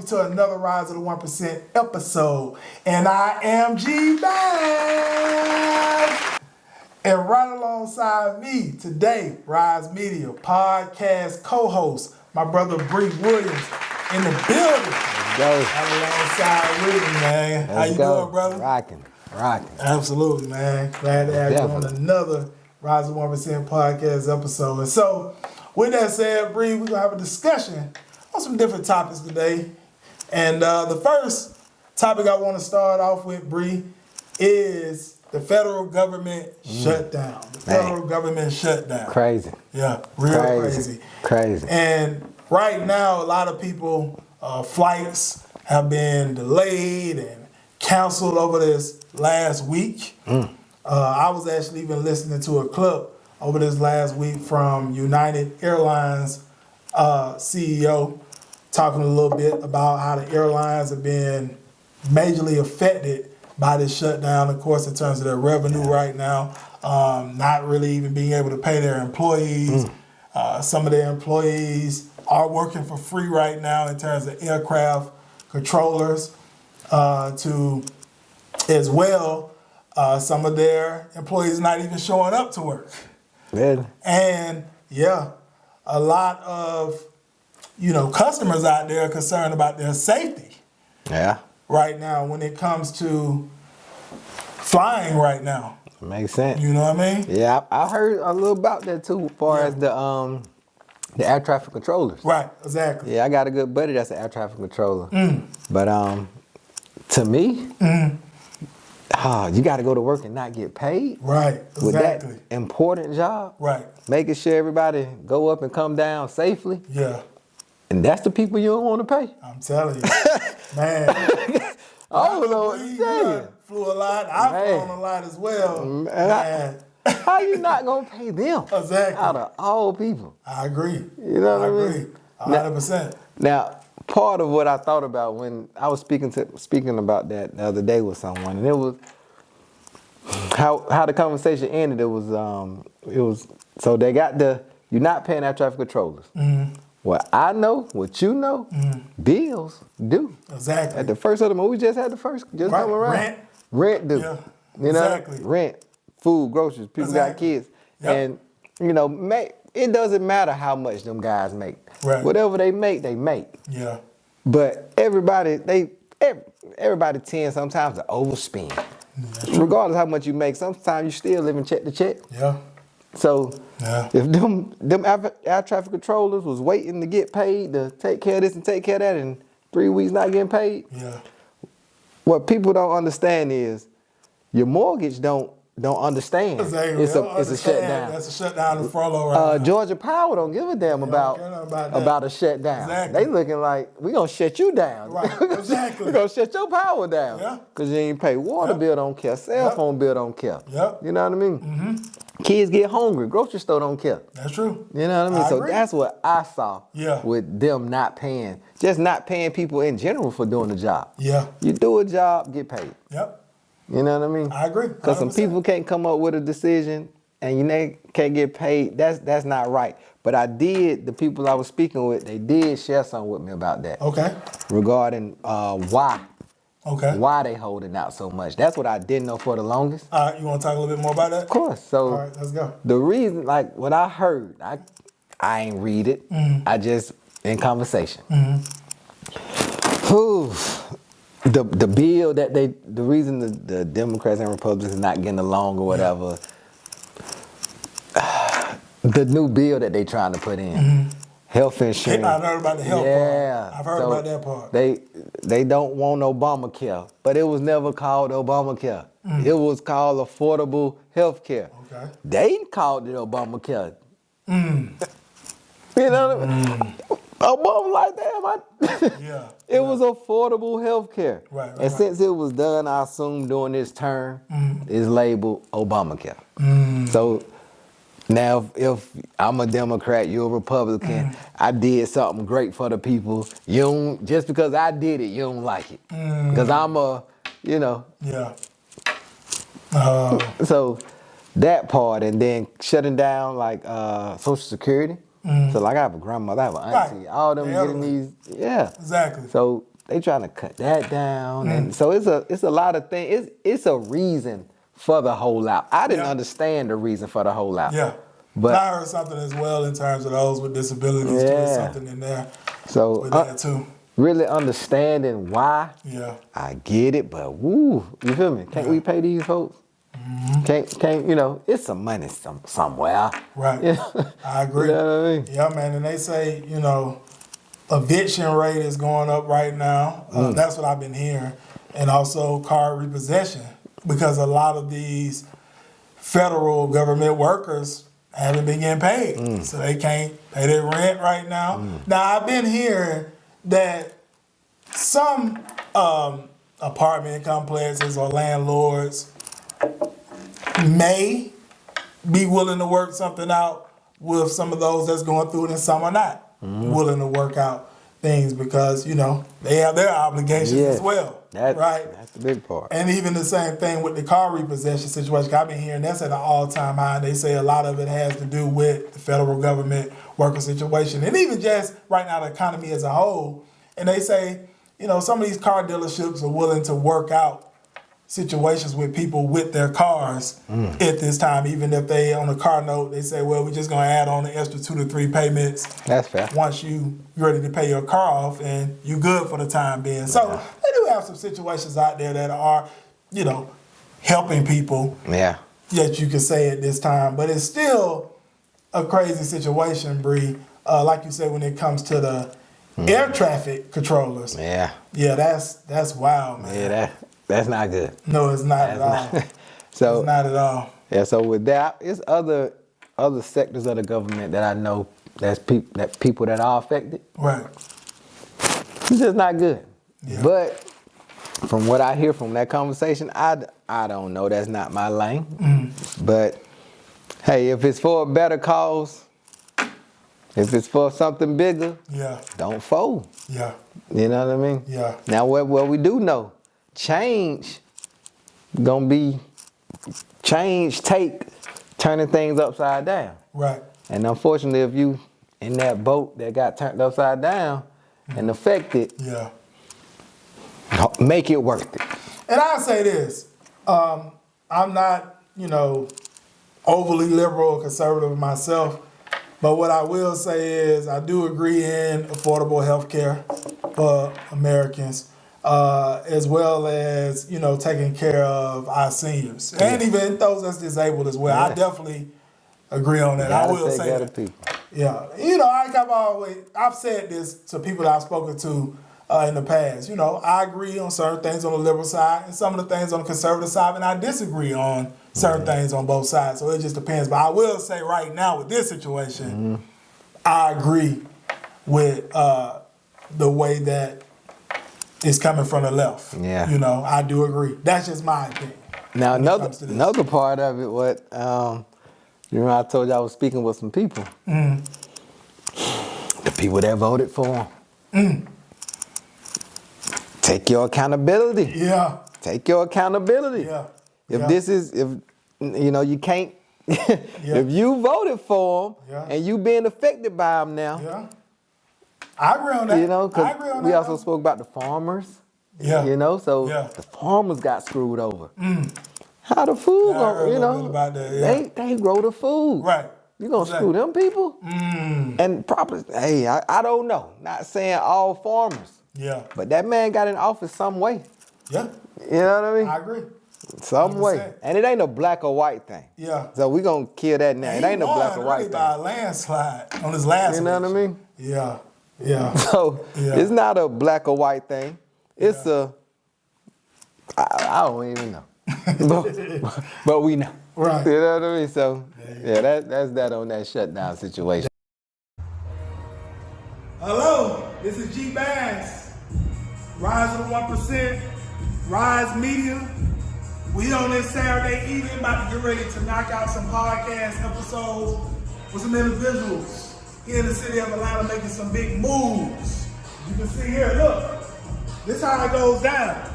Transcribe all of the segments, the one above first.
you to another Rise of the 1% episode. And I am G Bass. And right alongside me today, Rise Media podcast co-host, my brother Bri Williams in the building. Let's go. Right alongside with me, man. How you doing, brother? Rocking. Absolutely, man. Glad to have you on another Rise of 1% podcast episode. And so, with that said, Bri, we're going to have a discussion on some different topics today. And the first topic I want to start off with, Bri, is the federal government shutdown. The federal government shutdown. Crazy. Yeah, real crazy. And right now, a lot of people, flights have been delayed and canceled over this last week. I was actually even listening to a clip over this last week from United Airlines CEO talking a little bit about how the airlines have been majorly affected by this shutdown, of course, in terms of their revenue right now, not really even being able to pay their employees. Some of their employees are working for free right now in terms of aircraft controllers to as well. Some of their employees not even showing up to work. Really? And a lot of, customers out there are concerned about their safety. Yeah. Right now when it comes to flying right now. Makes sense. You know what I mean? Yeah, I heard a little about that too, as far as the air traffic controllers. Right, exactly. Yeah, I got a good buddy that's an air traffic controller. But to me, you got to go to work and not get paid. Right, exactly. With that important job. Right. Making sure everybody go up and come down safely. Yeah. And that's the people you don't want to pay. I'm telling you. Man. I don't know what to tell you. Flew a lot. I've flown a lot as well. Man. How you not going to pay them? Exactly. Out of all people. I agree. You know what I mean? 100%. Now, part of what I thought about when I was speaking about that the other day with someone, and it was how the conversation ended. It was so they got you're not paying air traffic controllers. What I know, what you know, bills do. Exactly. At the first of the month, we just had the first come around. Rent do. Yeah. You know, exactly. Rent, food, groceries. People got kids, and it doesn't matter how much them guys make. Right. Whatever they make, they make. Yeah. But everybody tends sometimes to overspend. Regardless of how much you make, sometimes you still living check to check. Yeah. So if them air traffic controllers was waiting to get paid to take care of this and take care of that, and 3 weeks not getting paid, what people don't understand is your mortgage don't understand. Exactly. It's a shutdown. That's a shutdown and furlough right now. Georgia Power don't give a damn about a shutdown. Exactly. They looking like, we gonna shut you down. Right, exactly. We gonna shut your power down. Yeah. Cause you ain't pay water bill, don't care. Cell phone bill don't care. Yep. You know what I mean? Kids get hungry. Grocery store don't care. That's true. You know what I mean? I agree. That's what I saw with them not paying. Just not paying people in general for doing the job. Yeah. You do a job, get paid. Yep. You know what I mean? I agree. Because some people can't come up with a decision and can't get paid. That's not right. But the people I was speaking with, they did share something with me about that. Okay. Regarding why. Okay. Why they holding out so much. That's what I didn't know for the longest. You want to talk a little bit more about that? Of course. So all right, let's go. The reason, like what I heard, I ain't read it. I just in conversation. The bill that the reason the Democrats and Republicans are not getting along or whatever, the new bill that they trying to put in, health insurance. I heard about the health part. I've heard about that part. They don't want Obamacare, but it was never called Obamacare. It was called affordable health care. Okay. They called it Obamacare. You know what I mean? Obama like that, it was affordable health care. Right, and since it was done, I assume during this term, it's labeled Obamacare. So now if I'm a Democrat, you're a Republican, I did something great for the people, just because I did it, you don't like it. Because I'm so that part, and then shutting down like Social Security. So like I have a grandmother, I have an auntie, all them getting these, Exactly. So they trying to cut that down, and so it's a lot of things. It's a reason for the holdout. I didn't understand the reason for the holdout. Yeah. But I heard something as well in terms of those with disabilities. There's something in there with that too. Really understanding why. Yeah. I get it, but woo, you feel me? Can't we pay these folks? Can't you know? It's some money somewhere. Right. Yeah. I agree. You know what I mean? Yeah, man. And they say, you know, eviction rate is going up right now. That's what I've been hearing. And also car repossession, because a lot of these federal government workers haven't been getting paid. So they can't pay their rent right now. Now, I've been hearing that some apartment complexes or landlords may be willing to work something out with some of those that's going through it, and some are not willing to work out things because, you know, they have their obligations as well. Right? That's the big part. And even the same thing with the car repossession situation. I've been hearing that's at an all-time high. They say a lot of it has to do with the federal government worker situation. And even just right now, the economy as a whole. And they say, you know, some of these car dealerships are willing to work out situations with people with their cars at this time. Even if they on a car note, they say, well, we're just going to add on an extra 2 to 3 payments. That's fair. Once you're ready to pay your car off and you good for the time being. So they do have some situations out there that are, you know, helping people. Yeah. Yet you can say at this time. But it's still a crazy situation, Bree. Like you said, when it comes to the air traffic controllers. Yeah. Yeah, that's wild, man. Yeah, that's not good. No, it's not at all. So it's not at all. Yeah, so with that, it's other sectors of the government that I know that people that are affected. Right. It's just not good. Yeah. But from what I hear from that conversation, I don't know. That's not my lane. But hey, if it's for a better cause, if it's for something bigger, don't fold. Yeah. You know what I mean? Yeah. Now, what we do know, change gonna be turning things upside down. Right. And unfortunately, if you in that boat that got turned upside down and affected, make it worth it. And I'll say this, I'm not, you know, overly liberal or conservative myself, but what I will say is I do agree in affordable health care for Americans, as well as, you know, taking care of our seniors and even those that's disabled as well. I definitely agree on that. I will say that. People. Yeah. You know, I've said this to people that I've spoken to in the past. You know, I agree on certain things on the liberal side and some of the things on the conservative side, and I disagree on certain things on both sides. So it just depends. But I will say right now with this situation, I agree with the way that it's coming from the left. Yeah. You know, I do agree. That's just my opinion. Now another part of it, you know, I told you I was speaking with some people. The people that voted for him. Take your accountability. Yeah. Take your accountability. Yeah. If you know, you can't, if you voted for him and you being affected by him now. Yeah. I agree on that. You know, because we also spoke about the farmers. Yeah. You know, so the farmers got screwed over. How the food going, you know, about that, they grow the food. Right. You gonna screw them people? And probably, hey, I don't know. Not saying all farmers. Yeah. But that man got in office some way. Yeah. You know what I mean? I agree. Some 100%. way. And it ain't a black or white thing. Yeah. So we gonna kill that now. It ain't a black or white thing. By a landslide on his last You know what I mean? Yeah. Yeah. So it's not a black or white thing. It's I don't even know. but we know. Right. You know what I mean? So that's that on that shutdown situation. Hello, this is G Bass, Rise of the 1%, Rise Media. We on this Saturday evening about to get ready to knock out some podcast episodes with some individuals here in the city of Atlanta making some big moves. You can see here, look, this is how it goes down.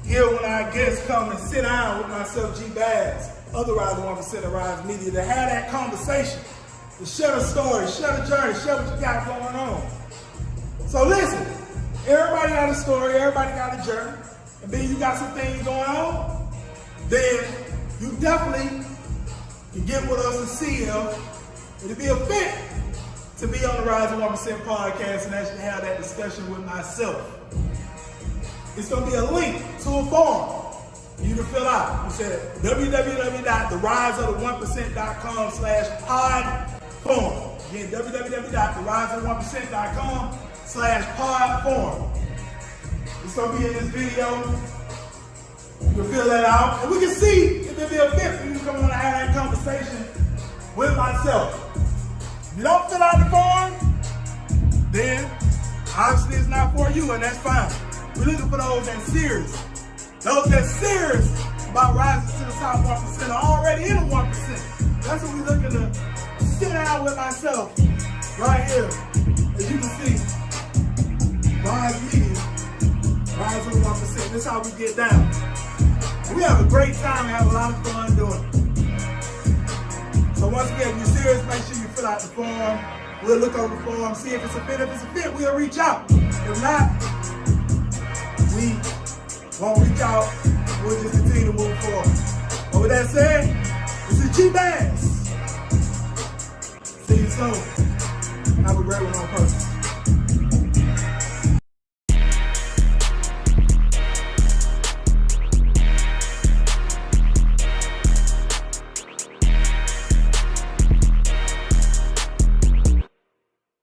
Here when our guests come and sit down with myself, G Bass, otherwise the 1% of Rise Media, to have that conversation, to share the story, share the journey, share what you got going on. So listen, everybody got a story, everybody got a journey, and then you got some things going on, then you definitely can get with us and see if it'd be a fit to be on the Rising 1% podcast and actually have that discussion with myself. It's going to be a link to a form you can fill out. You said www.theriseof1%.com/pod-form. Again, www.theriseof1%.com/pod-form. It's going to be in this video. You can fill that out, and we can see if it'll be a fit for you to come on and have that conversation with myself. If you don't fill out the form, then obviously it's not for you, and that's fine. We're looking for those that's serious. Those that's serious about rising to the top 1% are already in the 1%. That's what we're looking to sit down with myself right here. As you can see, Rise Media, Rise to the 1%. This is how we get down. And we have a great time and have a lot of fun doing it. So once again, if you're serious, make sure you fill out the form. We'll look over the form, see if it's a fit. If it's a fit, we'll reach out. If not, we won't reach out. We'll just continue to move forward. But with that said, this is G Bass. See you soon. Have a great one on purpose.